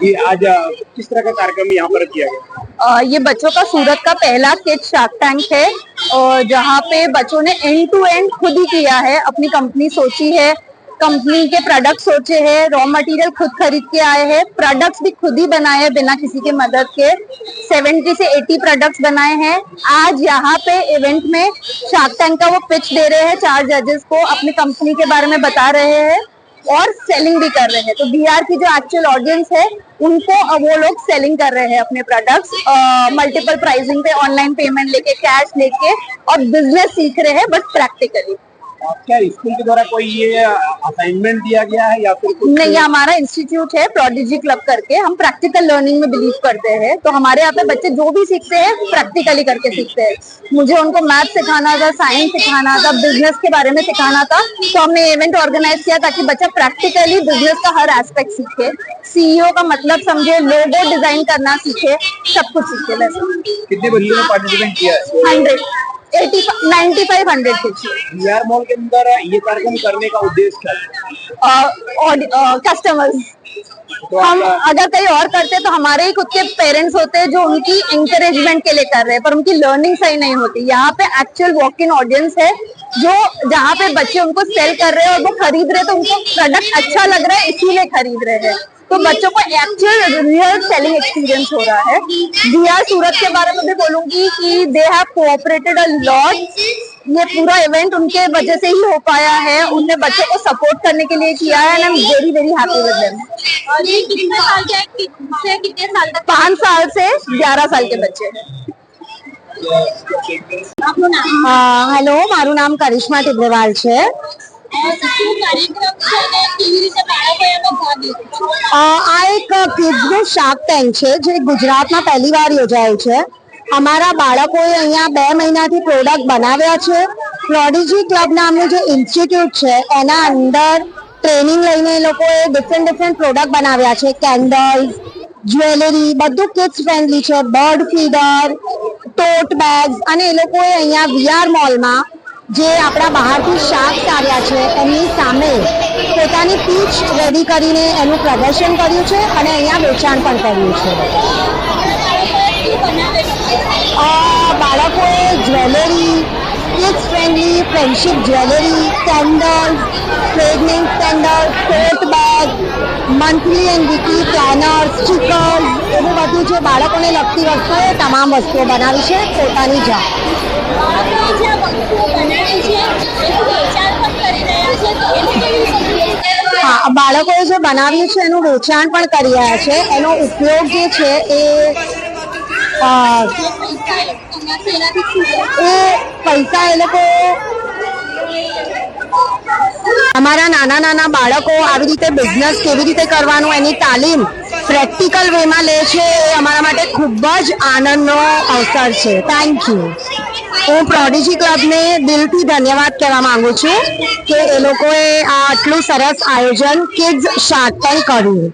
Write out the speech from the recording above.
ये आज किस तरह का कार्यक्रम यहाँ पर किया गया? ये बच्चों का सूरत का पहला किड शार्क टैंक है, और जहाँ पे बच्चों ने एंड टू एंड खुद ही किया है। अपनी कंपनी सोची है, कंपनी के प्रोडक्ट सोचे हैं, रॉ मटेरियल खुद खरीद के आए हैं, प्रोडक्ट्स भी खुद ही बनाए हैं बिना किसी के मदद के। 70 से 80 प्रोडक्ट्स बनाए हैं। आज यहाँ पे इवेंट में शार्क टैंक का वो पिच दे रहे हैं, 4 जजेस को अपनी कंपनी के बारे में बता रहे हैं और सेलिंग भी कर रहे हैं। तो बीआर की जो एक्चुअल ऑडियंस है उनको वो लोग सेलिंग कर रहे हैं अपने प्रोडक्ट्स मल्टीपल प्राइसिंग पे, ऑनलाइन पेमेंट लेके, कैश लेके, और बिजनेस सीख रहे हैं बट प्रैक्टिकली। क्या स्कूल के द्वारा कोई ये असाइनमेंट दिया गया है या फिर कुछ? नहीं, हमारा इंस्टीट्यूट है प्रोडिजी क्लब करके, हम प्रैक्टिकल लर्निंग में बिलीव करते हैं। तो हमारे यहाँ पे बच्चे जो भी सीखते हैं प्रैक्टिकली करके सीखते हैं। मुझे उनको मैथ सिखाना था, साइंस सिखाना था, बिजनेस के बारे में सिखाना था, तो हमने इवेंट ऑर्गेनाइज किया ताकि बच्चा प्रैक्टिकली बिजनेस का हर एस्पेक्ट सीखे, सीईओ का मतलब समझे, लोगो डिजाइन करना सीखे, सब कुछ सीखे। कितने बच्चों ने पार्टिसिपेट किया है? 9500 किड्स। बीआर मॉल के अंदर ये कार्यक्रम करने का उद्देश्य क्या है? कस्टमर्स, हम अगर कहीं और करते तो हमारे ही खुद के पेरेंट्स होते हैं जो उनकी एंकरेजमेंट के लिए कर रहे हैं, पर उनकी लर्निंग सही नहीं होती। यहाँ पे एक्चुअल वॉक इन ऑडियंस है जो जहाँ पे बच्चे उनको सेल कर रहे हैं और वो खरीद रहे हैं, तो उनको प्रोडक्ट अच्छा लग रहा है इसीलिए खरीद रहे हैं। तो बच्चों को एक्चुअल रियल सेलिंग एक्सपीरियंस हो रहा है। बीआर सूरत के बारे में भी बोलूंगी कि they have cooperated a lot. ये पूरा इवेंट उनके वजह से ही हो पाया है, उनने बच्चों को सपोर्ट करने के लिए किया है, and I am very very happy with them. और ये कितने साल के से कितने साल तक? 5 साल से 11 साल के बच्चे हैं। હેલો, મારું નામ કરિશ્મા ટિબ્રેવાલ છે। આ એક કિડ્સનું શાર્ક ટેન્ક છે જે ગુજરાતમાં પહેલી વાર યોજાયું છે। અમારા બાળકોએ અહીંયા 2 મહિનાથી પ્રોડક્ટ બનાવ્યા છે। પ્રોડિજી ક્લબ નામનું જે ઇન્સ્ટિટ્યૂટ છે એના અંદર ટ્રેનિંગ લઈને એ લોકોએ ડિફરન્ટ પ્રોડક્ટ બનાવ્યા છે। કેન્ડલ્સ, જ્વેલરી, બધું કિડ્સ ફ્રેન્ડલી છે। બર્ડ ફીડર, ટોટ બેગ્સ, અને એ લોકોએ અહીંયા વીઆર મોલમાં જે આપણા બહારથી શાર્ક્સ આવ્યા છે એમની સામે પોતાની પીચ રેડી કરીને એનું પ્રદર્શન કર્યું છે અને અહીંયા વેચાણ પણ કર્યું છે। બાળકોએ jewellery, kids friendly friendship jewellery, candles, fragrance candles, tote bag, monthly and weekly planners, stickers, એવું બધું જે બાળકોને લગતી વસ્તુઓ તમામ વસ્તુઓ બનાવી છે પોતાની જાત। હા, બાળકોએ જે બનાવ્યું છે એનું વેચાણ પણ કરી રહ્યા છે। એનો ઉપયોગ જે છે એ પૈસા એ લોકો અમારા નાના બાળકો આવી રીતે બિઝનેસ કેવી રીતે કરવાનું એની તાલીમ પ્રેક્ટિકલ વેમાં લે છે, એ અમારા માટે ખૂબ જ આનંદનો અવસર છે। Thank you. હું પ્રોડિજી ક્લબને દિલથી ધન્યવાદ કહેવા માંગુ છું કે એ લોકોએ આ આટલું સરસ આયોજન કિડ્સ શાર્ક ટેન્ક કર્યું।